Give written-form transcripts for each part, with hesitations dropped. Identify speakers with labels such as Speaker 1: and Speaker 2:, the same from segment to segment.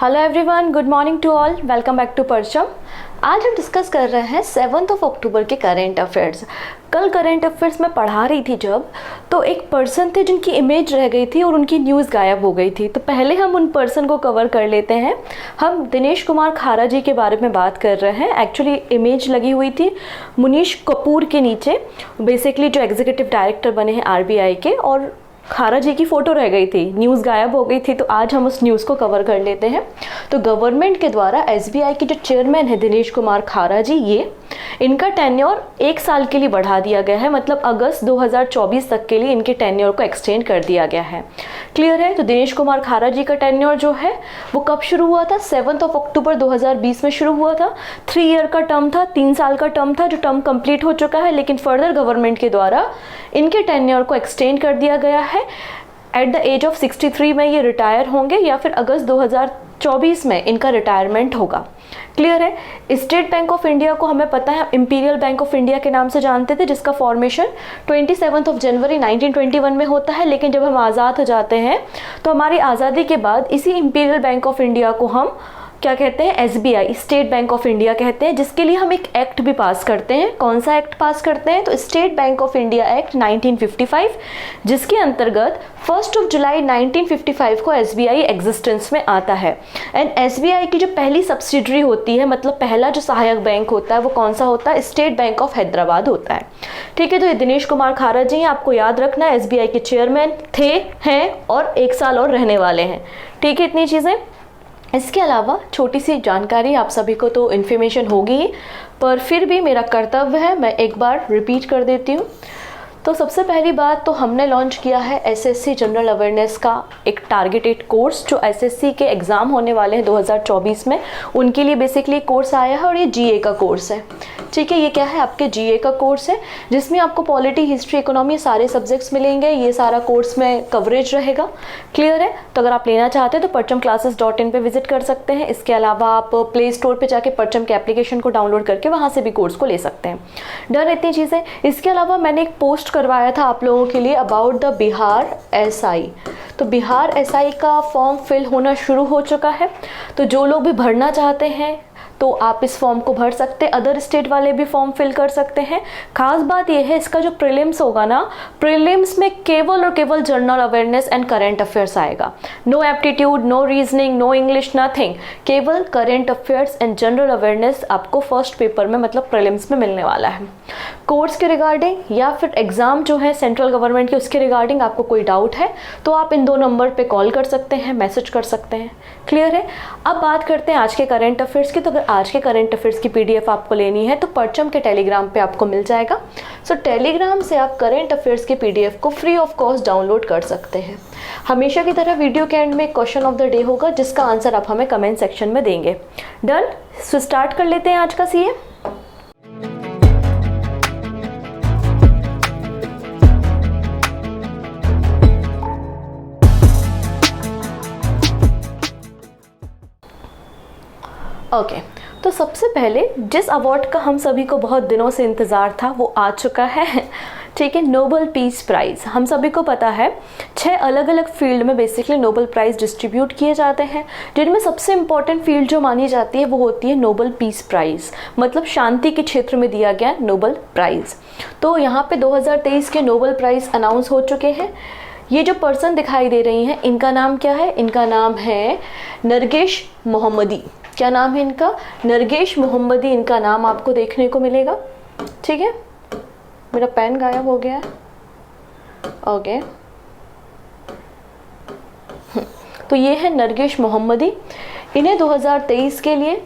Speaker 1: Hello everyone, good morning to all, welcome back to Parcham. आज हम discuss कर रहे हैं 7 अक्टूबर के करेंट अफेयर्स। कल करेंट अफेयर्स में पढ़ा रही थी जब, तो एक पर्सन थे जिनकी इमेज रह गई थी और उनकी न्यूज़ गायब हो गई थी। तो पहले हम उन पर्सन को कवर कर लेते हैं। हम दिनेश कुमार खारा जी के बारे में बात कर रहे हैं। एक्चुअली इमेज लगी हुई थी मुनीश कपूर के नीचे, बेसिकली जो एग्जीक्यूटिव डायरेक्टर बने हैं आरबीआई के, और खारा जी की फ़ोटो रह गई थी, न्यूज़ गायब हो गई थी। तो आज हम उस न्यूज़ को कवर कर लेते हैं। तो गवर्नमेंट के द्वारा एसबीआई के जो चेयरमैन है दिनेश कुमार खारा जी, इनका टेन्योर 1 साल के लिए बढ़ा दिया गया है। मतलब अगस्त 2024 तक के लिए इनके टेन्योर को एक्सटेंड कर दिया गया है। क्लियर है? तो दिनेश कुमार खारा जी का टेन्योर जो है वो कब शुरू हुआ था? 7 अक्टूबर 2020 में शुरू हुआ था। 3 ईयर का टर्म था, 3 साल का टर्म था, जो टर्म कंप्लीट हो चुका है। लेकिन फर्दर गवर्नमेंट के द्वारा इनके टेन्योर को एक्सटेंड कर दिया गया है। एट द एज ऑफ 63 में ये रिटायर होंगे या फिर अगस्त 2024 में इनका रिटायरमेंट होगा। क्लियर है? स्टेट बैंक ऑफ इंडिया को हमें पता है इंपीरियल बैंक ऑफ इंडिया के नाम से जानते थे, जिसका फॉर्मेशन 27 जनवरी 1921 में होता है। लेकिन जब हम आज़ाद हो जाते हैं तो हमारी आज़ादी के बाद इसी इंपीरियल बैंक ऑफ इंडिया को हम क्या कहते हैं? SBI, state bank of India कहते हैं, जिसके लिए हम एक एक्ट भी पास करते हैं। कौन सा एक्ट पास करते हैं? तो state bank of India act 1955, जिसके अंतर्गत 1 जुलाई 1955 को एसबीआई एग्जिस्टेंस में आता है। एंड एसबीआई की जो पहली सब्सिडरी होती है, मतलब पहला जो सहायक बैंक होता है, वो कौन सा होता है? स्टेट बैंक ऑफ हैदराबाद होता है। ठीक है, तो ये दिनेश कुमार खारा जी हैं, आपको याद रखना है। एसबीआई के चेयरमैन थे, हैं और 1 साल और रहने वाले हैं। ठीक है, इतनी चीज़ें। इसके अलावा छोटी सी जानकारी, आप सभी को तो इन्फॉर्मेशन होगी ही, पर फिर भी मेरा कर्तव्य है मैं एक बार रिपीट कर देती हूँ। तो सबसे पहली बात तो हमने लॉन्च किया है एसएससी जनरल अवेयरनेस का एक टारगेटेड कोर्स, जो एसएससी के एग्ज़ाम होने वाले हैं 2024 में, उनके लिए बेसिकली कोर्स आया है। और ये जीए का कोर्स है। ठीक है, ये क्या है? आपके जीए का कोर्स है, जिसमें आपको पॉलिटी, हिस्ट्री, इकोनॉमी सारे सब्जेक्ट्स मिलेंगे। ये सारा कोर्स में कवरेज रहेगा। क्लियर है? तो अगर आप लेना चाहते हैं तो perchamclasses.in पे विजिट कर सकते हैं। इसके अलावा आप प्ले स्टोर पे जाके परचम के एप्लीकेशन को डाउनलोड करके वहाँ से भी कोर्स को ले सकते हैं। डन, इतनी चीज़ें। इसके अलावा मैंने एक पोस्ट करवाया था आप लोगों के लिए अबाउट द बिहार एसआई। तो बिहार एसआई का फॉर्म फिल होना शुरू हो चुका है। तो जो लोग भी भरना चाहते हैं तो आप इस फॉर्म को भर सकते हैं। अदर स्टेट वाले भी फॉर्म फिल कर सकते हैं। खास बात यह है, इसका जो प्रीलिम्स होगा ना, प्रीलिम्स में केवल और केवल general awareness and current affairs आएगा। No aptitude, no reasoning, no English, nothing. केवल current affairs and general awareness आपको फर्स्ट पेपर में, मतलब प्रीलिम्स में मिलने वाला है। कोर्स के रिगार्डिंग या फिर एग्जाम जो है सेंट्रल गवर्नमेंट के, उसके रिगार्डिंग आपको कोई डाउट है तो आप इन 2 नंबर पे कॉल कर सकते हैं, मैसेज कर सकते हैं। क्लियर है? अब बात करते हैं आज के करंट अफेयर्स की। तो अगर आज के करंट अफेयर्स की पीडीएफ आपको लेनी है तो परचम के टेलीग्राम पे आपको मिल जाएगा। सो टेलीग्राम से आप करंट अफेयर्स की पीडीएफ को फ्री ऑफ कॉस्ट डाउनलोड कर सकते हैं। हमेशा की तरह वीडियो के एंड में क्वेश्चन ऑफ द डे होगा, जिसका आंसर आप हमें कमेंट सेक्शन में देंगे। डन, सो स्टार्ट कर लेते हैं आज का सीए। ओके, तो सबसे पहले जिस अवार्ड का हम सभी को बहुत दिनों से इंतज़ार था वो आ चुका है। ठीक है, नोबेल पीस प्राइज़। हम सभी को पता है 6 अलग अलग फील्ड में बेसिकली नोबेल प्राइज़ डिस्ट्रीब्यूट किए जाते हैं, जिनमें सबसे इम्पॉर्टेंट फील्ड जो मानी जाती है वो होती है नोबेल पीस प्राइज़, मतलब शांति के क्षेत्र में दिया गया नोबेल प्राइज़। तो यहाँ पे 2023 के नोबेल प्राइज़ अनाउंस हो चुके हैं। ये जो पर्सन दिखाई दे रही हैं, इनका नाम क्या है? इनका नाम है नरगेश मोहम्मदी। क्या नाम है इनका? नरगेश मोहम्मदी इनका नाम आपको देखने को मिलेगा। ठीक है, मेरा पेन गायब हो गया है। ओके, तो ये है नरगेश मोहम्मदी। इन्हें 2023 के लिए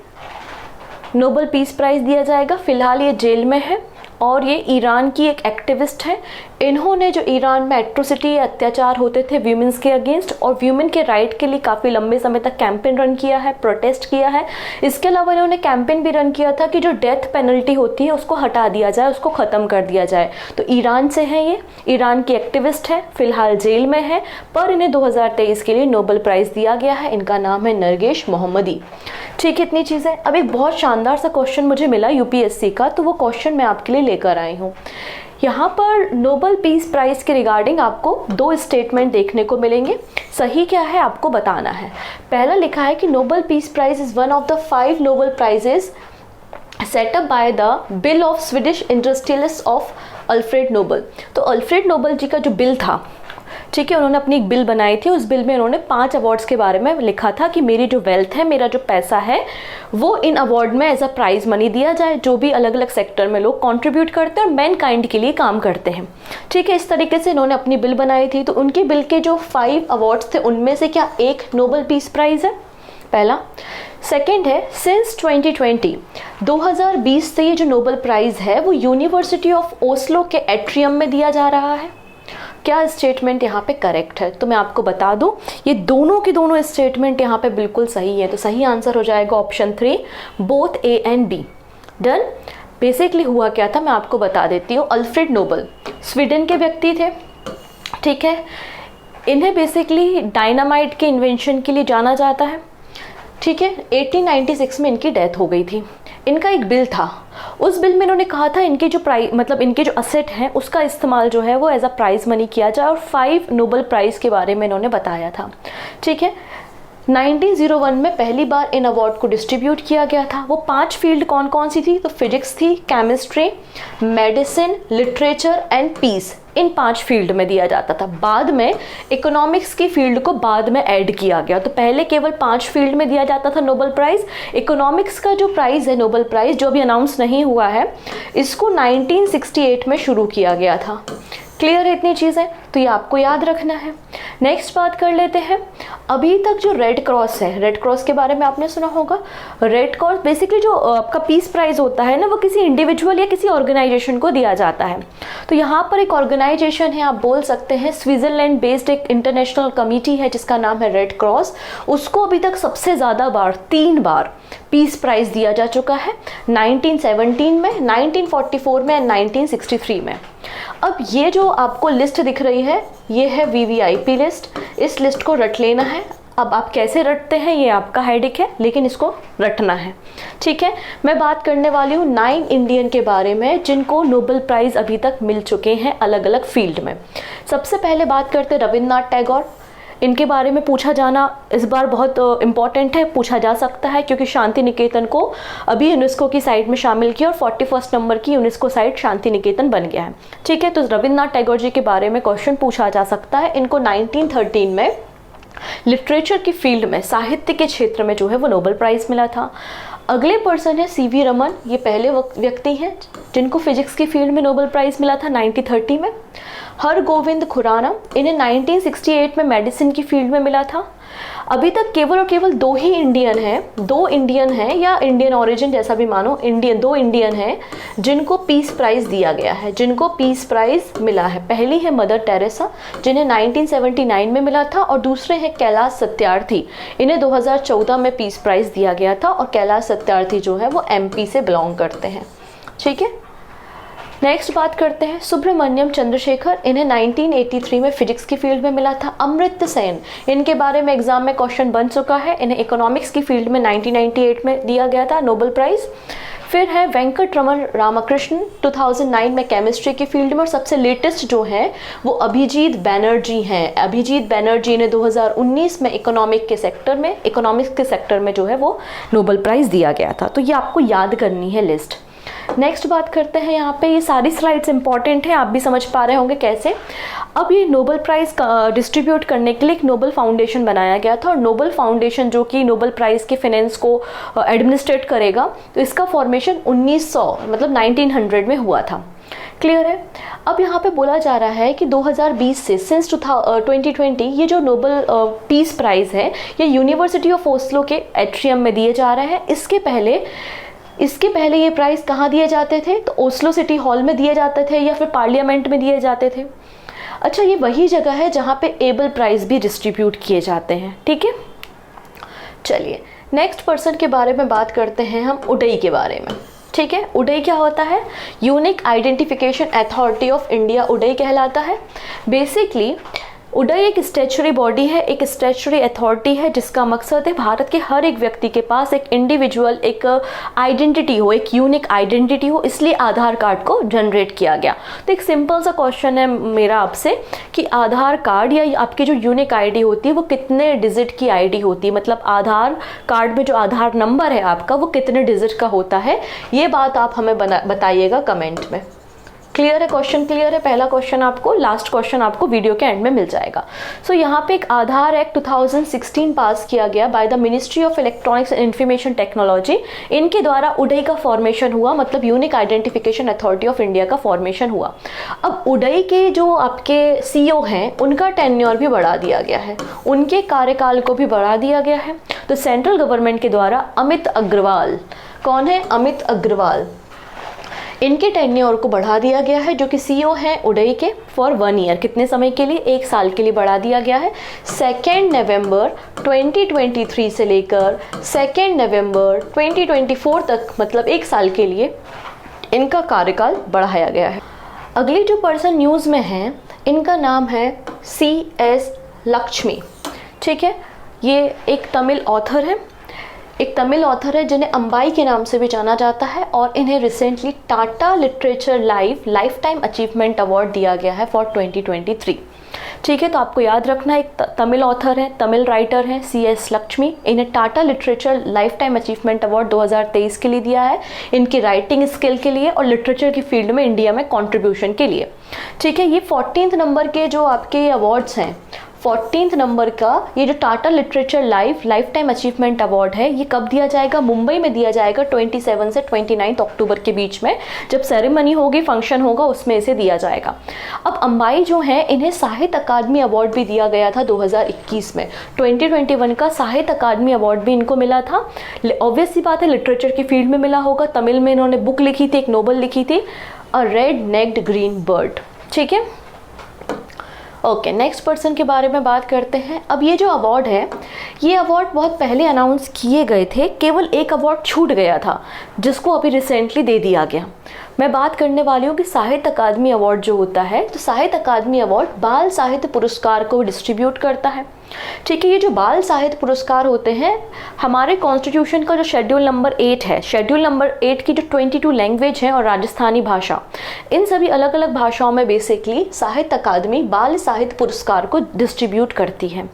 Speaker 1: नोबेल पीस प्राइज़ दिया जाएगा। फिलहाल ये जेल में है और ये ईरान की एक एक्टिविस्ट है। इन्होंने जो ईरान में एट्रोसिटी, अत्याचार होते थे वीमेंस के अगेंस्ट, और वीमेन के राइट के लिए काफ़ी लंबे समय तक कैंपेन रन किया है, प्रोटेस्ट किया है। इसके अलावा इन्होंने कैंपेन भी रन किया था कि जो डेथ पेनल्टी होती है उसको हटा दिया जाए, उसको ख़त्म कर दिया जाए। तो ईरान से हैं ये, ईरान की एक्टिविस्ट है, फिलहाल जेल में है, पर इन्हें 2023 के लिए नोबेल प्राइज़ दिया गया है। इनका नाम है नरगेश मोहम्मदी। ठीक है, इतनी चीज़ें। अब एक बहुत शानदार सा क्वेश्चन मुझे मिला यूपीएससी का, तो वो क्वेश्चन मैं आपके लिए लेकर आई हूँ। यहाँ पर नोबल पीस प्राइज़ के रिगार्डिंग आपको दो स्टेटमेंट देखने को मिलेंगे, सही क्या है आपको बताना है। पहला लिखा है कि Nobel peace prize is one of the 5 Nobel prizes set up by the bill of Swedish industrialist of Alfred Nobel. तो अल्फ्रेड नोबल जी का जो बिल था, ठीक है, उन्होंने अपनी एक बिल बनाई थी। उस बिल में उन्होंने 5 अवार्ड्स के बारे में लिखा था कि मेरी जो वेल्थ है, मेरा जो पैसा है, वो इन अवार्ड में एज अ प्राइज मनी दिया जाए, जो भी अलग अलग सेक्टर में लोग कंट्रीब्यूट करते हैं और मैन काइंड के लिए काम करते हैं। ठीक है, इस तरीके से इन्होंने अपनी बिल बनाई थी। तो उनके बिल के जो 5 अवार्ड्स थे उनमें से क्या एक नोबल पीस प्राइज़ है, पहला। सेकेंड है, सिंस 2020 से ये जो नोबल प्राइज़ है वो यूनिवर्सिटी ऑफ ओस्लो के एट्रियम में दिया जा रहा है। क्या स्टेटमेंट यहाँ पे करेक्ट है? तो मैं आपको बता दूँ, ये दोनों के दोनों स्टेटमेंट यहाँ पे बिल्कुल सही है। तो सही आंसर हो जाएगा option 3, both A and B. Done. Basically हुआ क्या था मैं आपको बता देती हूँ। अल्फ्रेड नोबल स्वीडन के व्यक्ति थे, ठीक है। इन्हें बेसिकली डायनामाइट के इन्वेंशन के लिए जाना जाता है, ठीक है। 1896 में इनकी डेथ हो गई थी। इनका एक बिल था, उस बिल में इन्होंने कहा था इनके जो इनके जो असेट हैं उसका इस्तेमाल जो है वो एज अ प्राइज़ मनी किया जाए, और 5 नोबल प्राइज़ के बारे में इन्होंने बताया था, ठीक है। 1901 में पहली बार इन अवार्ड को डिस्ट्रीब्यूट किया गया था। वो 5 फील्ड कौन कौन सी थी? तो फिजिक्स थी, chemistry, medicine, literature and peace, इन 5 फील्ड में दिया जाता था। बाद में इकोनॉमिक्स की फील्ड को बाद में ऐड किया गया। तो पहले केवल 5 फील्ड में दिया जाता था नोबल प्राइज़। इकोनॉमिक्स का जो प्राइज़ है नोबल प्राइज़, जो अभी अनाउंस नहीं हुआ है, इसको 1968 में शुरू किया गया था। क्लियर है इतनी चीज़ें? तो ये आपको याद रखना है। नेक्स्ट बात कर लेते हैं, अभी तक जो रेड क्रॉस है, रेड क्रॉस के बारे में आपने सुना होगा। रेड क्रॉस बेसिकली जो आपका पीस प्राइज़ होता है ना, वो किसी इंडिविजुअल या किसी ऑर्गेनाइजेशन को दिया जाता है। तो यहाँ पर एक ऑर्गेनाइजेशन है, आप बोल सकते हैं स्विट्ज़रलैंड बेस्ड एक इंटरनेशनल कमिटी है जिसका नाम है रेड क्रॉस। उसको अभी तक सबसे ज़्यादा बार 3 बार पीस प्राइज़ दिया जा चुका है, 1917 में, 1944 में एंड 1963 में। अब ये जो आपको लिस्ट दिख रही है ये है VVIP लिस्ट। इस लिस्ट को रट लेना है। अब आप कैसे रटते हैं ये आपका हेडेक है, लेकिन इसको रटना है, ठीक है। मैं बात करने वाली हूँ 9 इंडियन के बारे में जिनको नोबेल प्राइज़ अभी तक मिल चुके हैं अलग अलग फील्ड में। सबसे पहले बात करते हैं रविन्द्रनाथ टैगोर। इनके बारे में पूछा जाना इस बार बहुत इम्पॉर्टेंट है, पूछा जा सकता है, क्योंकि शांति निकेतन को अभी यूनेस्को की साइट में शामिल किया और 41 नंबर की यूनेस्को साइट शांति निकेतन बन गया है, ठीक है। तो रविन्द्रनाथ टैगोर जी के बारे में क्वेश्चन पूछा जा सकता है। इनको 1913 में लिटरेचर की फील्ड में, साहित्य के क्षेत्र में जो है वो नोबेल प्राइज़ मिला था। अगले पर्सन है CV रमन। ये पहले व्यक्ति हैं जिनको फिजिक्स की फील्ड में नोबेल प्राइज़ मिला था 1930 में। हरगोविंद खुराना, इन्हें 1968 में मेडिसिन की फील्ड में मिला था। अभी तक केवल और केवल 2 ही इंडियन हैं, 2 इंडियन हैं या इंडियन ओरिजिन जैसा भी मानो, 2 इंडियन हैं जिनको पीस प्राइज़ दिया गया है, जिनको पीस प्राइज़ मिला है। पहली है मदर टेरेसा जिन्हें 1979 में मिला था, और दूसरे हैं कैलाश सत्यार्थी। इन्हें 2014 में पीस प्राइज़ दिया गया था, और कैलाश सत्यार्थी जो है वो MP से बिलोंग करते हैं, ठीक है। नेक्स्ट बात करते हैं सुब्रमण्यम चंद्रशेखर। इन्हें 1983 में फिजिक्स की फील्ड में मिला था। अमृत सेन, इनके बारे में एग्जाम में क्वेश्चन बन चुका है। इन्हें इकोनॉमिक्स की फील्ड में 1998 में दिया गया था नोबेल प्राइज़। फिर है वेंकटरमण रामकृष्णन, 2009 में केमिस्ट्री की फील्ड में। और सबसे लेटेस्ट जो है वो अभिजीत बैनर्जी हैं। अभिजीत बैनर्जी ने 2019 में इकोनॉमिक्स के सेक्टर में जो है वो नोबेल प्राइज़ दिया गया था। तो ये आपको याद करनी है लिस्ट। नेक्स्ट बात करते हैं, यहाँ पे ये सारी स्लाइड्स इंपॉर्टेंट हैं, आप भी समझ पा रहे होंगे कैसे। अब ये नोबेल प्राइज़ डिस्ट्रीब्यूट करने के लिए एक नोबेल फाउंडेशन बनाया गया था, और नोबेल फाउंडेशन जो कि नोबेल प्राइज़ के फाइनेंस को एडमिनिस्ट्रेट करेगा, तो इसका फॉर्मेशन 1900 में हुआ था। क्लियर है? अब यहाँ पे बोला जा रहा है कि 2020 से सिंस 2020 ये जो नोबेल पीस प्राइज़ है ये यूनिवर्सिटी ऑफ ओस्लो के एट्रियम में दिए जा रहे हैं। इसके पहले ये प्राइज़ कहाँ दिए जाते थे? तो ओस्लो सिटी हॉल में दिए जाते थे या फिर पार्लियामेंट में दिए जाते थे। अच्छा, ये वही जगह है जहाँ पे एबल प्राइज़ भी डिस्ट्रीब्यूट किए जाते हैं, ठीक है। चलिए नेक्स्ट पर्सन के बारे में बात करते हैं हम, उडई के बारे में, ठीक है। उडई क्या होता है? Unique identification authority of India UIDAI कहलाता है। बेसिकली उडई एक स्टैच्यूटरी बॉडी है, एक स्टैच्यूटरी अथॉरिटी है जिसका मकसद है भारत के हर एक व्यक्ति के पास एक इंडिविजुअल एक आइडेंटिटी हो, एक यूनिक आइडेंटिटी हो, इसलिए आधार कार्ड को जनरेट किया गया। तो एक सिंपल सा क्वेश्चन है मेरा आपसे कि आधार कार्ड या आपकी जो यूनिक आईडी होती है वो कितने डिजिट की आईडी होती है, मतलब आधार कार्ड में जो आधार नंबर है आपका वो कितने डिजिट का होता है, ये बात आप हमें बताइएगा कमेंट में। क्लियर है? क्वेश्चन क्लियर है? पहला क्वेश्चन आपको, लास्ट क्वेश्चन आपको वीडियो के एंड में मिल जाएगा। सो यहाँ पे एक आधार एक्ट 2016 पास किया गया by the ministry of electronics and information technology. इनके द्वारा उडई का फॉर्मेशन हुआ, मतलब unique identification authority of India का फॉर्मेशन हुआ। अब उडई के जो आपके सीईओ हैं उनका टेन्योर भी बढ़ा दिया गया है, उनके कार्यकाल को भी बढ़ा दिया गया है। तो सेंट्रल गवर्नमेंट के द्वारा अमित अग्रवाल, कौन है? अमित अग्रवाल, इनके टेन्योर को बढ़ा दिया गया है, जो कि सीईओ हैं उडई के, फॉर 1 ईयर। कितने समय के लिए? 1 साल के लिए बढ़ा दिया गया है। 2 नवंबर 2023 से लेकर 2 नवंबर 2024 तक, मतलब 1 साल के लिए इनका कार्यकाल बढ़ाया गया है। अगली जो पर्सन न्यूज़ में है इनका नाम है CS लक्ष्मी। ठीक है, ये एक तमिल ऑथर है, जिन्हें अंबाई के नाम से भी जाना जाता है, और इन्हें recently Tata literature life time achievement award दिया गया है फॉर 2023। ठीक है, तो आपको याद रखना, एक तमिल ऑथर है, तमिल राइटर हैं CS लक्ष्मी, इन्हें Tata literature life time achievement award 2023 के लिए दिया है, इनकी राइटिंग स्किल के लिए और लिटरेचर की फील्ड में इंडिया में कॉन्ट्रीब्यूशन के लिए। ठीक है, ये 14th नंबर के जो आपके अवार्ड्स हैं, 14th नंबर का ये जो Tata literature life time achievement award है, ये कब दिया जाएगा? मुंबई में दिया जाएगा 27 से 29 अक्टूबर के बीच में, जब सेरेमनी होगी, फंक्शन होगा, उसमें इसे दिया जाएगा। अब अंबाई जो है, इन्हें साहित्य अकादमी अवार्ड भी दिया गया था 2021 में। 2021 का साहित्य अकादमी अवार्ड भी इनको मिला था। ऑब्वियस सी बात है, लिटरेचर की फील्ड में मिला होगा। तमिल में इन्होंने बुक लिखी थी, एक नोवेल लिखी थी, अ रेड नेक्ड ग्रीन बर्ड। ठीक है, ओके, नेक्स्ट पर्सन के बारे में बात करते हैं। अब ये जो अवार्ड है, ये अवार्ड बहुत पहले अनाउंस किए गए थे, केवल एक अवार्ड छूट गया था जिसको अभी रिसेंटली दे दिया गया। मैं बात करने वाली हूँ कि साहित्य अकादमी अवार्ड जो होता है, तो साहित्य अकादमी अवार्ड बाल साहित्य पुरस्कार को डिस्ट्रीब्यूट करता है। ठीक है, ये जो बाल साहित्य पुरस्कार होते हैं, हमारे कॉन्स्टिट्यूशन का जो शेड्यूल नंबर 8 है, शेड्यूल नंबर 8 की जो 22 लैंग्वेज हैं और राजस्थानी भाषा, इन सभी अलग अलग भाषाओं में बेसिकली साहित्य अकादमी बाल साहित्य पुरस्कार को डिस्ट्रीब्यूट करती है।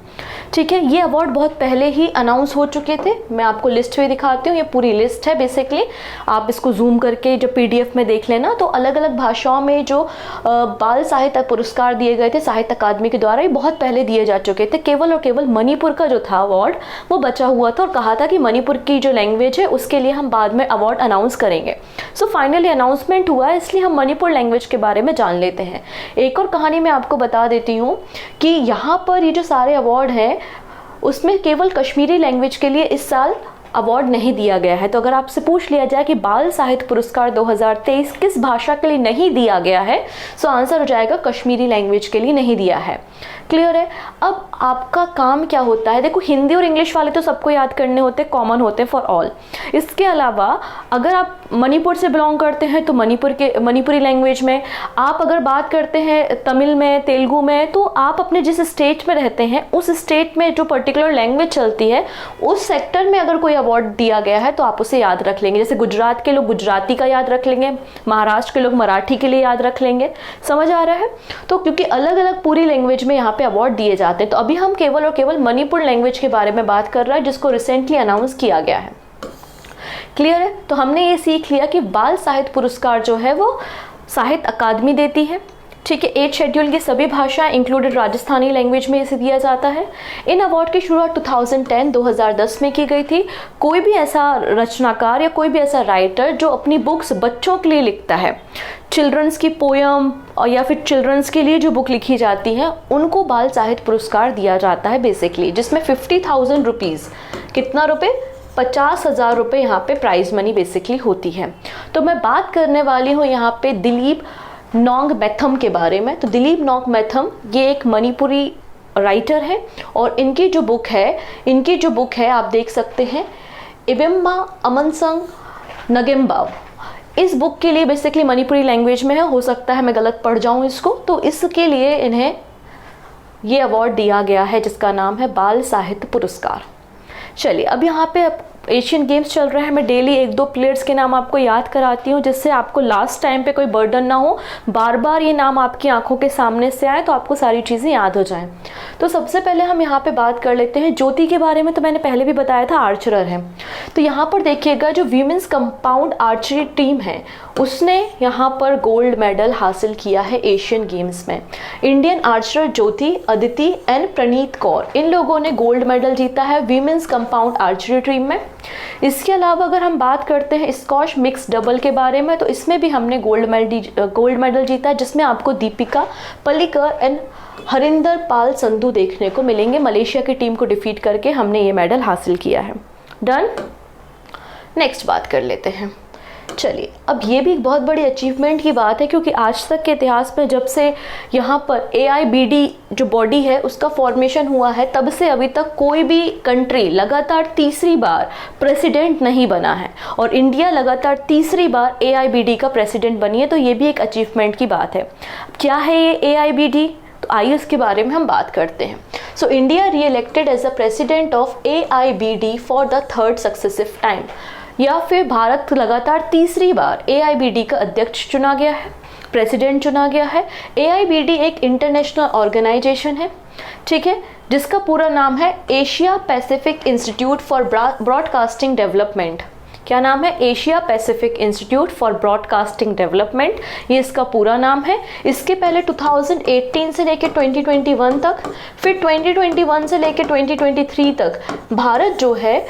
Speaker 1: ठीक है, ये अवार्ड बहुत पहले ही अनाउंस हो चुके थे। मैं आपको लिस्ट भी दिखाती हूँ, ये पूरी लिस्ट है बेसिकली, आप इसको जूम करके जो PDF में देख लेना। तो अलग अलग भाषाओं में जो बाल साहित्य पुरस्कार दिए गए थे साहित्य अकादमी के द्वारा, ये बहुत पहले दिए जा चुके थे। केवल और केवल मणिपुर का जो था अवार्ड वो बचा हुआ था, और कहा था कि मणिपुर की जो लैंग्वेज है उसके लिए हम बाद में अवार्ड अनाउंस करेंगे। सो फाइनली अनाउंसमेंट हुआ है, इसलिए हम मणिपुर लैंग्वेज के बारे में जान लेते हैं। एक और कहानी मैं आपको बता देती हूँ कि यहाँ पर ये जो सारे अवार्ड हैं उसमें केवल कश्मीरी लैंग्वेज के लिए इस साल अवार्ड नहीं दिया गया है। तो अगर आपसे पूछ लिया जाए कि बाल साहित्य पुरस्कार 2023 किस भाषा के लिए नहीं दिया गया है, सो आंसर हो जाएगा कश्मीरी लैंग्वेज के लिए नहीं दिया है। क्लियर है? अब आपका काम क्या होता है, देखो हिंदी और इंग्लिश वाले तो सबको याद करने होते हैं, कॉमन होते हैं फॉर ऑल। इसके अलावा अगर आप मणिपुर से बिलोंग करते हैं तो मणिपुरी लैंग्वेज में, आप अगर बात करते हैं तमिल में, तेलुगु में, तो आप अपने जिस स्टेट में रहते हैं उस स्टेट में जो पर्टिकुलर लैंग्वेज चलती है उस सेक्टर में अगर कोई अवार्ड दिया गया है तो आप उसे याद रख लेंगे। जैसे गुजरात के लोग गुजराती का याद रख लेंगे, महाराष्ट्र के लोग मराठी के लिए याद रख लेंगे। समझ आ रहा है? तो क्योंकि अलग अलग पूरी लैंग्वेज में यहाँ पे अवार्ड दिए जाते हैं। तो अभी हम केवल और केवल मणिपुर लैंग्वेज के बारे में बात कर रहे हैं जिसको रिसेंटली अनाउंस किया गया है। क्लियर है? तो हमने ये सीख लिया कि बाल साहित्य पुरस्कार जो है वो साहित्य अकादमी देती है। ठीक है, 8 शेड्यूल की सभी भाषाएं इंक्लूडेड राजस्थानी लैंग्वेज में इसे दिया जाता है। इन अवार्ड की शुरुआत 2010-2010 में की गई थी। कोई भी ऐसा रचनाकार या कोई भी ऐसा राइटर जो अपनी बुक्स बच्चों के लिए लिखता है, चिल्ड्रंस की पोयम या फिर चिल्ड्रंस के लिए जो बुक लिखी जाती है, उनको बाल साहित्य पुरस्कार दिया जाता है बेसिकली, जिसमें 50,000 रुपीज़, कितना रुपये? 50,000 रुपये यहाँ पे प्राइज मनी बेसिकली होती है। तो मैं बात करने वाली हूँ यहाँ पे दिलीप नोंगमेथम के बारे में। तो दिलीप नोंगमेथम ये एक मणिपुरी राइटर है और इनकी जो बुक है आप देख सकते हैं, इबेम्मा अमनसंग नगेम्बाव। इस बुक के लिए बेसिकली मणिपुरी लैंग्वेज में है, हो सकता है मैं गलत पढ़ जाऊँ इसको, तो इसके लिए इन्हें ये अवार्ड दिया गया है जिसका नाम है बाल साहित्य पुरस्कार। चलिए अब यहाँ पे एशियन गेम्स चल रहे हैं, मैं डेली 1-2 प्लेयर्स के नाम आपको याद कराती हूँ जिससे आपको लास्ट टाइम पे कोई बर्डन ना हो, बार बार ये नाम आपकी आंखों के सामने से आए तो आपको सारी चीज़ें याद हो जाएं। तो सबसे पहले हम यहाँ पे बात कर लेते हैं ज्योति के बारे में। तो मैंने पहले भी बताया था आर्चरर है। तो यहाँ पर देखिएगा जो वीमेंस कंपाउंड आर्चरी टीम है उसने यहाँ पर गोल्ड मेडल हासिल किया है एशियन गेम्स में। इंडियन आर्चरर ज्योति, अदिति एंड प्रणीत कौर, इन लोगों ने गोल्ड मेडल जीता है वीमेंस कंपाउंड आर्चरी टीम में। इसके अलावा अगर हम बात करते हैं स्क्वॉश मिक्स डबल के बारे में, तो इसमें भी हमने गोल्ड मेडल जीता है जिसमें आपको दीपिका पल्लिकर एंड हरिंदर पाल संधू देखने को मिलेंगे। मलेशिया की टीम को डिफीट करके हमने ये मेडल हासिल किया है। डन। नेक्स्ट बात कर लेते हैं। चलिए अब ये भी एक बहुत बड़ी अचीवमेंट की बात है क्योंकि आज तक के इतिहास में जब से यहाँ पर AIBD जो बॉडी है उसका फॉर्मेशन हुआ है तब से अभी तक कोई भी कंट्री लगातार तीसरी बार प्रेसिडेंट नहीं बना है और इंडिया लगातार तीसरी बार AIBD का प्रेसिडेंट बनी है। तो ये भी एक अचीवमेंट की बात है। क्या है ये AIBD? तो आइए इसके बारे में हम बात करते हैं। So India re elected as a president of AIBD for the 3rd successive time, या फिर भारत लगातार तीसरी बार AIBD का अध्यक्ष चुना गया है, प्रेसिडेंट चुना गया है। AIBD एक इंटरनेशनल ऑर्गेनाइजेशन है, ठीक है, जिसका पूरा नाम है Asia Pacific institute for broadcasting development. क्या नाम है? Asia Pacific institute for broadcasting development, ये इसका पूरा नाम है। इसके पहले 2018 से लेकर 2021 तक, फिर 2021 से लेकर 2023 तक भारत जो है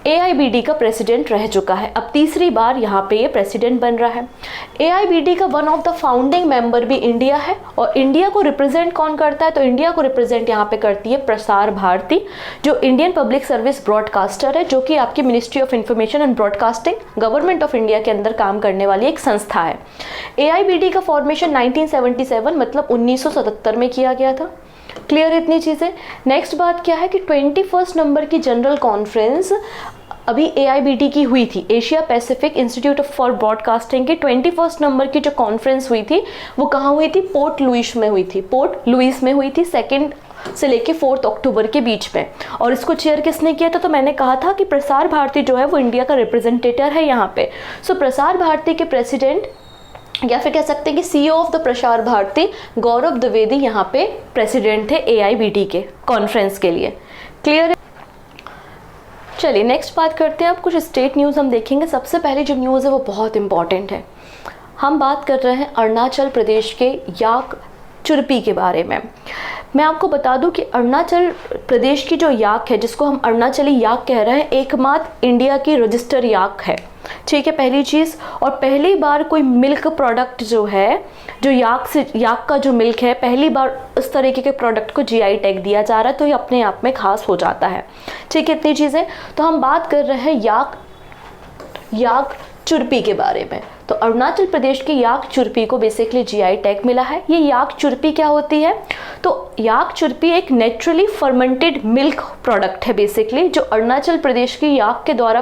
Speaker 1: AIBD का प्रेसिडेंट रह चुका है। अब तीसरी बार यहाँ पे ये प्रेसिडेंट बन रहा है। AIBD का one of the founding member भी इंडिया है और इंडिया को रिप्रेजेंट कौन करता है? तो इंडिया को रिप्रेजेंट यहाँ पे करती है प्रसार भारती, जो इंडियन पब्लिक सर्विस ब्रॉडकास्टर है, जो कि आपकी ministry of information and broadcasting government of India के अंदर काम करने वाली एक संस्था है। AIBD का फॉर्मेशन 1977 मतलब 1977 में किया गया था। क्लियर इतनी चीज़ें। नेक्स्ट बात क्या है कि 21 नंबर की जनरल कॉन्फ्रेंस अभी AIBD की हुई थी, Asia Pacific institute for broadcasting की 21 नंबर की जो कॉन्फ्रेंस हुई थी वो कहाँ हुई थी? पोर्ट लुइस में हुई थी। पोर्ट लुइस में हुई थी 2 से लेके 4 अक्टूबर के बीच में। और इसको चेयर किसने किया था? तो मैंने कहा था कि प्रसार भारती जो है वो इंडिया का रिप्रेजेंटेटिव है यहाँ पे। सो प्रसार भारती के प्रेसिडेंट या फिर कह सकते हैं कि CEO of the Prasar Bharati Gaurav Dwivedi यहाँ पे प्रेसिडेंट थे AIBD के कॉन्फ्रेंस के लिए। क्लियर है? चलिए नेक्स्ट बात करते हैं। अब कुछ स्टेट न्यूज़ हम देखेंगे। सबसे पहले जो न्यूज़ है वो बहुत इंपॉर्टेंट है। हम बात कर रहे हैं अरुणाचल प्रदेश के याक चुरपी के बारे में। मैं आपको बता दूं कि अरुणाचल प्रदेश की जो याक है, जिसको हम अरुणाचली याक कह रहे हैं, एकमात्र इंडिया की रजिस्टर याक है, ठीक है, पहली चीज़। और पहली बार कोई मिल्क प्रोडक्ट जो है, जो याक का जो मिल्क है, पहली बार इस तरीके के प्रोडक्ट को GI टैग दिया जा रहा है, तो ये अपने आप में खास हो जाता है, ठीक है, इतनी चीज़ें। तो हम बात कर रहे हैं याक चुरपी के बारे में। तो अरुणाचल प्रदेश की याक चुरपी को बेसिकली GI टैग मिला है। ये याक चुरपी क्या होती है? तो याक चुरपी एक नेचुरली फर्मेंटेड मिल्क प्रोडक्ट है बेसिकली, जो अरुणाचल प्रदेश की याक के द्वारा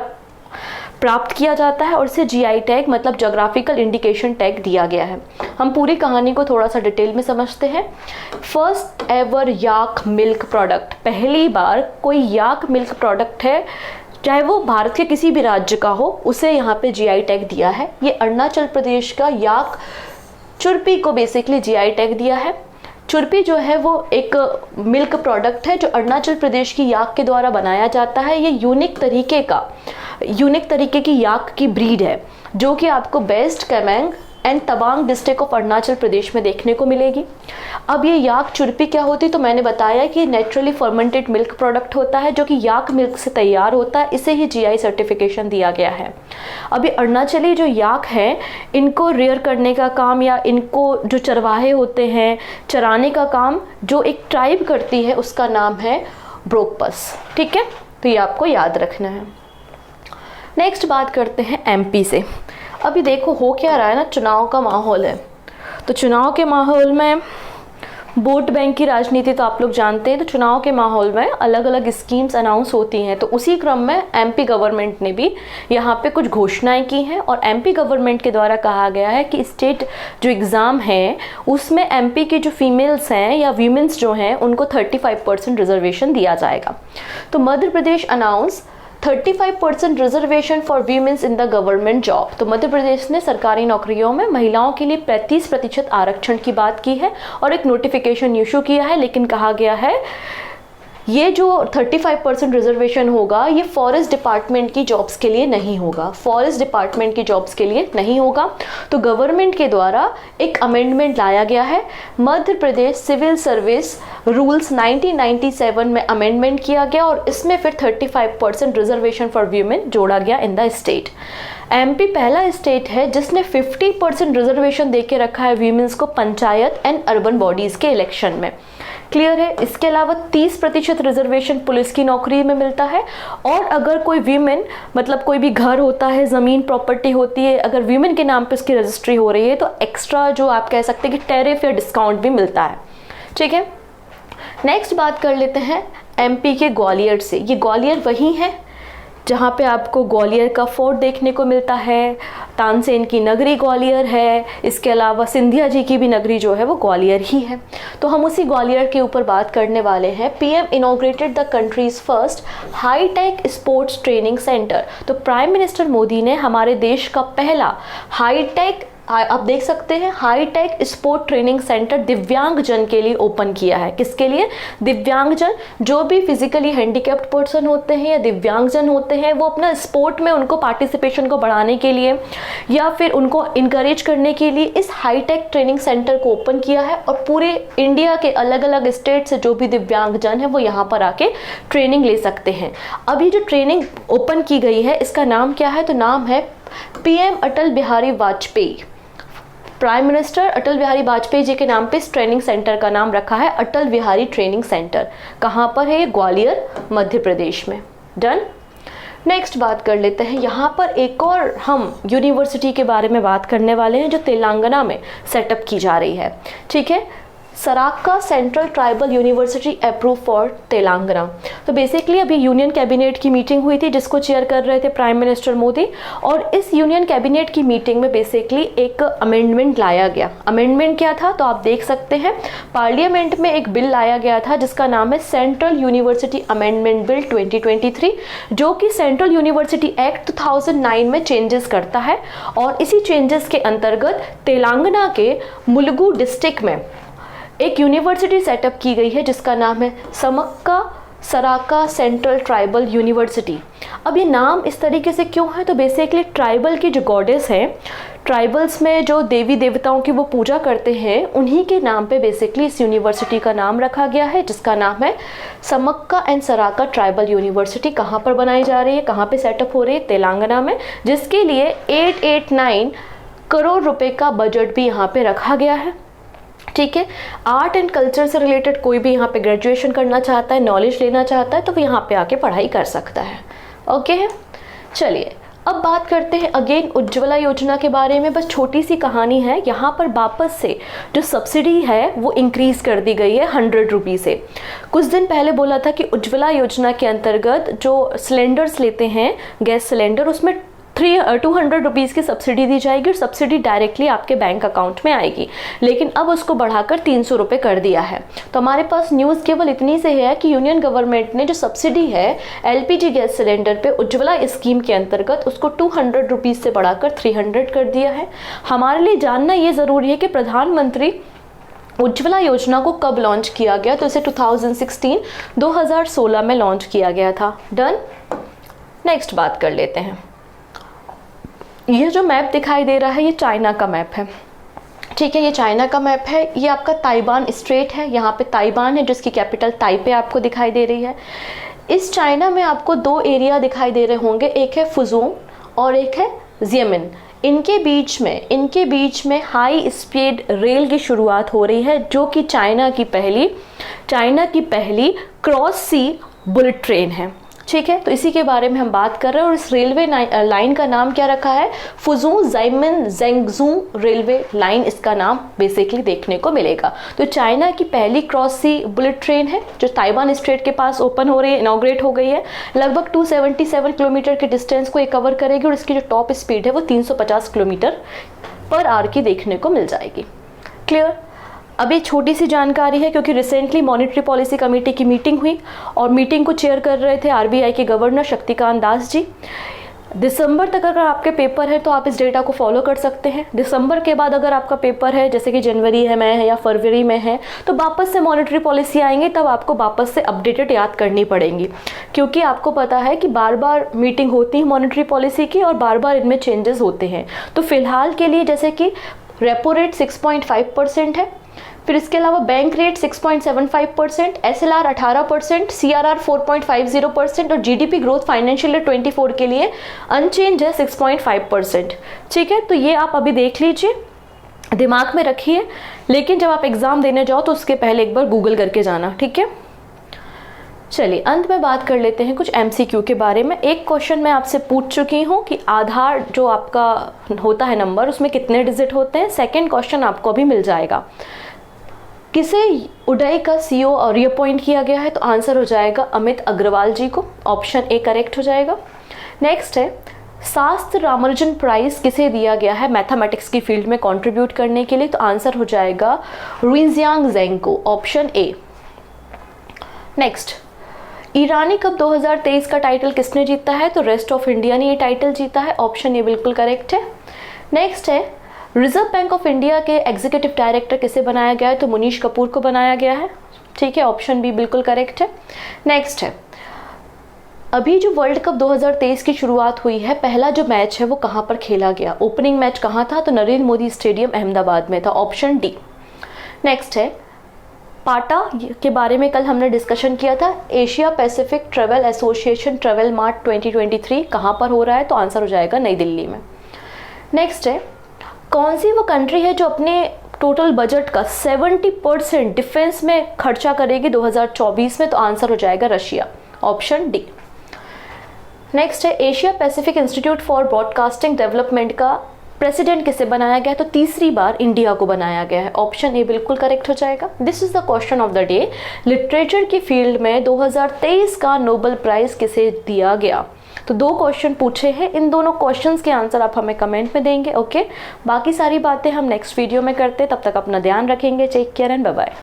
Speaker 1: प्राप्त किया जाता है और इसे GI टैग मतलब जोग्राफिकल इंडिकेशन टैग दिया गया है। हम पूरी कहानी को थोड़ा सा डिटेल में समझते हैं। फर्स्ट एवर याक मिल्क प्रोडक्ट, पहली बार कोई याक मिल्क प्रोडक्ट है, चाहे वो भारत के किसी भी राज्य का हो, उसे यहाँ पे GI टैग दिया है। ये अरुणाचल प्रदेश का याक चुरपी को बेसिकली GI टैग दिया है। चुरपी जो है वो एक मिल्क प्रोडक्ट है जो अरुणाचल प्रदेश की याक के द्वारा बनाया जाता है। ये यूनिक तरीके की याक की ब्रीड है जो कि आपको West Kameng and Tawang district of Arunachal Pradesh में देखने को मिलेगी। अब ये याक चुरपी क्या होती है? तो मैंने बताया कि नेचुरली फर्मेंटेड मिल्क प्रोडक्ट होता है जो कि याक मिल्क से तैयार होता है, इसे ही GI सर्टिफिकेशन दिया गया है। अभी अरुणाचली जो याक है, इनको रेयर करने का काम या इनको जो चरवाहे होते हैं चराने का काम जो एक ट्राइब करती है, उसका नाम है ब्रोकपस, ठीक है, तो ये आपको याद रखना है। नेक्स्ट बात करते हैं MP से। अभी देखो हो क्या रहा है ना, चुनाव का माहौल है, तो चुनाव के माहौल में वोट बैंक की राजनीति तो आप लोग जानते हैं, तो चुनाव के माहौल में अलग अलग स्कीम्स अनाउंस होती हैं, तो उसी क्रम में एमपी गवर्नमेंट ने भी यहाँ पे कुछ घोषणाएं की हैं और एमपी गवर्नमेंट के द्वारा कहा गया है कि स्टेट जो एग्ज़ाम है उसमें एमपी की जो फीमेल्स हैं या वीमेंस जो हैं उनको 35% रिजर्वेशन दिया जाएगा। तो Madhya Pradesh announce 35% reservation for womens in the government job. तो मध्य प्रदेश ने सरकारी नौकरियों में महिलाओं के लिए 35% आरक्षण की बात की है और एक नोटिफिकेशन इशू किया है, लेकिन कहा गया है ये जो 35% रिजर्वेशन होगा ये फॉरेस्ट डिपार्टमेंट की जॉब्स के लिए नहीं होगा, फॉरेस्ट डिपार्टमेंट की जॉब्स के लिए नहीं होगा। तो गवर्नमेंट के द्वारा एक अमेंडमेंट लाया गया है, Madhya Pradesh civil service rules 1997 में अमेंडमेंट किया गया और इसमें फिर 35% रिजर्वेशन फॉर वीमेन जोड़ा गया इन द स्टेट। एमपी पहला स्टेट है जिसने 50% रिजर्वेशन देके रखा है वीमेंस को पंचायत एंड अर्बन बॉडीज़ के इलेक्शन में। क्लियर है। इसके अलावा 30% रिजर्वेशन पुलिस की नौकरी में मिलता है और अगर कोई वीमेन मतलब कोई भी घर होता है, ज़मीन प्रॉपर्टी होती है, अगर वीमेन के नाम पे उसकी रजिस्ट्री हो रही है तो एक्स्ट्रा जो आप कह सकते हैं कि टैरिफ या डिस्काउंट भी मिलता है। ठीक है, नेक्स्ट बात कर लेते हैं एमपी के ग्वालियर से। ये ग्वालियर वही है जहाँ पे आपको ग्वालियर का फोर्ट देखने को मिलता है, तानसेन की नगरी ग्वालियर है, इसके अलावा सिंधिया जी की भी नगरी जो है वो ग्वालियर ही है। तो हम उसी ग्वालियर के ऊपर बात करने वाले हैं। PM inaugurated the country's first high tech sports training centre. तो प्राइम मिनिस्टर मोदी ने हमारे देश का पहला हाईटेक, आप देख सकते हैं, हाईटेक स्पोर्ट ट्रेनिंग सेंटर दिव्यांगजन के लिए ओपन किया है। किसके लिए? दिव्यांगजन, जो भी फिजिकली हैंडीकैप्ड पर्सन होते हैं या दिव्यांगजन होते हैं, वो अपना स्पोर्ट में उनको पार्टिसिपेशन को बढ़ाने के लिए या फिर उनको इनकरेज करने के लिए इस हाईटेक ट्रेनिंग सेंटर को ओपन किया है और पूरे इंडिया के अलग अलग स्टेट से जो भी दिव्यांगजन है वो यहाँ पर आके ट्रेनिंग ले सकते हैं। अभी जो ट्रेनिंग ओपन की गई है इसका नाम क्या है? तो नाम है PM Atal Bihari Vajpayee. Prime minister Atal Bihari Vajpayee ji के नाम पे इस ट्रेनिंग सेंटर का नाम रखा है अटल बिहारी ट्रेनिंग सेंटर। कहाँ पर है? ग्वालियर, मध्य प्रदेश में। डन। नेक्स्ट बात कर लेते हैं, यहाँ पर एक और हम यूनिवर्सिटी के बारे में बात करने वाले हैं जो तेलंगाना में सेटअप की जा रही है। ठीक है, Sarakka central tribal university approve for Telangana. तो बेसिकली अभी यूनियन कैबिनेट की मीटिंग हुई थी जिसको चेयर कर रहे थे प्राइम मिनिस्टर मोदी, और इस यूनियन कैबिनेट की मीटिंग में बेसिकली एक अमेंडमेंट लाया गया। अमेंडमेंट क्या था? तो आप देख सकते हैं पार्लियामेंट में एक बिल लाया गया था जिसका नाम है सेंट्रल यूनिवर्सिटी अमेंडमेंट बिल 2023, जो कि सेंट्रल यूनिवर्सिटी एक्ट 2009 में चेंजेस करता है। और इसी चेंजेस के अंतर्गत तेलंगाना के मुलुगु डिस्ट्रिक्ट में एक यूनिवर्सिटी सेटअप की गई है जिसका नाम है समक्का सराका सेंट्रल ट्राइबल यूनिवर्सिटी। अब ये नाम इस तरीके से क्यों है? तो बेसिकली ट्राइबल की जो गॉडेस हैं, ट्राइबल्स में जो देवी देवताओं की वो पूजा करते हैं, उन्हीं के नाम पे बेसिकली इस यूनिवर्सिटी का नाम रखा गया है जिसका नाम है समक्का एंड सराका ट्राइबल यूनिवर्सिटी। कहाँ पर बनाई जा रही है, कहाँ पे सेटअप हो रही है? तेलंगाना में, जिसके लिए 889 करोड़ रुपए का बजट भी यहाँ पे रखा गया है। ठीक है, आर्ट एंड कल्चर से रिलेटेड कोई भी यहाँ पे ग्रेजुएशन करना चाहता है, नॉलेज लेना चाहता है, तो वो यहाँ पे आके पढ़ाई कर सकता है। ओके है, चलिए अब बात करते हैं अगेन उज्ज्वला योजना के बारे में। बस छोटी सी कहानी है, यहाँ पर वापस से जो सब्सिडी है वो इंक्रीज़ कर दी गई है 100 रुपये से। कुछ दिन पहले बोला था कि उज्ज्वला योजना के अंतर्गत जो सिलेंडर्स लेते हैं, गैस सिलेंडर, उसमें 200 रुपीज़ की सब्सिडी दी जाएगी और सब्सिडी डायरेक्टली आपके बैंक अकाउंट में आएगी, लेकिन अब उसको बढ़ाकर 300 रुपये कर दिया है। तो हमारे पास न्यूज़ केवल इतनी से है कि यूनियन गवर्नमेंट ने जो सब्सिडी है एलपीजी गैस सिलेंडर पे उज्ज्वला स्कीम के अंतर्गत उसको 200 रुपीज़ से बढ़ाकर 300 कर दिया है। हमारे लिए जानना ये ज़रूरी है कि प्रधानमंत्री उज्ज्वला योजना को कब लॉन्च किया गया? तो इसे 2016 में लॉन्च किया गया था। डन। नेक्स्ट बात कर लेते हैं, ये जो मैप दिखाई दे रहा है ये चाइना का मैप है। ठीक है, ये चाइना का मैप है। ये आपका ताइवान स्ट्रेट है, यहाँ पे ताइवान है जिसकी कैपिटल ताइपे आपको दिखाई दे रही है। इस चाइना में आपको दो एरिया दिखाई दे रहे होंगे, एक है फुजोंग और एक है ज़ियमिन। इनके बीच में हाई स्पीड रेल की शुरुआत हो रही है, जो कि चाइना की पहली क्रॉस सी बुलेट ट्रेन है। ठीक है, तो इसी के बारे में हम बात कर रहे हैं। और इस रेलवे लाइन का नाम क्या रखा है? फुजू जाइमिन जेंगजू रेलवे लाइन इसका नाम बेसिकली देखने को मिलेगा। तो चाइना की पहली क्रॉस सी बुलेट ट्रेन है जो ताइवान स्ट्रेट के पास ओपन हो रही है, इनॉग्रेट हो गई है। लगभग 277 किलोमीटर के डिस्टेंस को ये कवर करेगी और इसकी जो टॉप स्पीड है वो 350 किलोमीटर पर आवर की देखने को मिल जाएगी। क्लियर? अभी छोटी सी जानकारी है क्योंकि रिसेंटली मॉनेटरी पॉलिसी कमेटी की मीटिंग हुई और मीटिंग को चेयर कर रहे थे आरबीआई के गवर्नर शक्तिकांत दास जी। दिसंबर तक अगर आपके पेपर है तो आप इस डेटा को फॉलो कर सकते हैं। दिसंबर के बाद अगर आपका पेपर है, जैसे कि जनवरी में है या फरवरी में है, तो वापस से मॉनेटरी पॉलिसी आएंगे, तब आपको वापस से अपडेटेड याद करनी पड़ेंगी, क्योंकि आपको पता है कि बार बार मीटिंग होती है मॉनेटरी पॉलिसी की और बार बार इनमें चेंजेस होते हैं। तो फिलहाल के लिए जैसे कि रेपो रेट 6.5% है, फिर इसके अलावा बैंक रेट 6.75%, SLR 18%, CRR 4.50% और GDP ग्रोथ फाइनेंशियल ईयर 24 के लिए अनचेंज है 6.5%। ठीक है, तो ये आप अभी देख लीजिए, दिमाग में रखिए, लेकिन जब आप एग्जाम देने जाओ तो उसके पहले एक बार गूगल करके जाना। ठीक है, चलिए अंत में बात कर लेते हैं कुछ MCQ के बारे में। एक क्वेश्चन मैं आपसे पूछ चुकी हूँ कि आधार जो आपका होता है नंबर, उसमें कितने डिजिट होते हैं। सेकेंड क्वेश्चन आपको अभी मिल जाएगा। किसे उडई का CEO और रिअपॉइंट किया गया है? तो आंसर हो जाएगा अमित अग्रवाल जी को, ऑप्शन ए करेक्ट हो जाएगा। नेक्स्ट है, शास्त्र रामानुजन प्राइज किसे दिया गया है मैथमेटिक्स की फील्ड में कंट्रीब्यूट करने के लिए? तो आंसर हो जाएगा रुइजियांग ज़ेंग को, option A. Next, Irani cup 2023 का टाइटल किसने जीता है? तो रेस्ट ऑफ इंडिया ने ये टाइटल जीता है, ऑप्शन ए बिल्कुल करेक्ट है। नेक्स्ट है, रिजर्व बैंक ऑफ इंडिया के एग्जीक्यूटिव डायरेक्टर किसे बनाया गया है? तो मुनीश कपूर को बनाया गया है। ठीक है, ऑप्शन बी बिल्कुल करेक्ट है। नेक्स्ट है, अभी जो वर्ल्ड कप 2023 की शुरुआत हुई है, पहला जो मैच है वो कहाँ पर खेला गया? ओपनिंग मैच कहाँ था? तो नरेंद्र मोदी स्टेडियम अहमदाबाद में था, ऑप्शन डी। नेक्स्ट है, पाटा के बारे में कल हमने डिस्कशन किया था। Asia Pacific travel association travel mart 2023 कहाँ पर हो रहा है? तो आंसर हो जाएगा नई दिल्ली में। नेक्स्ट है, कौन सी वो कंट्री है जो अपने टोटल बजट का 70% डिफेंस में खर्चा करेगी 2024 में? तो आंसर हो जाएगा रशिया, ऑप्शन डी। नेक्स्ट है, Asia Pacific institute for broadcasting development का प्रेसिडेंट किसे बनाया गया है? तो तीसरी बार इंडिया को बनाया गया है, ऑप्शन ए बिल्कुल करेक्ट हो जाएगा। This is the question of the day. Literature की फील्ड में 2023 का नोबेल प्राइज किसे दिया गया? तो 2 क्वेश्चन पूछे हैं, इन दोनों क्वेश्चंस के आंसर आप हमें कमेंट में देंगे। ओके, बाकी सारी बातें हम नेक्स्ट वीडियो में करते हैं, तब तक अपना ध्यान रखेंगे। Take care and bye bye.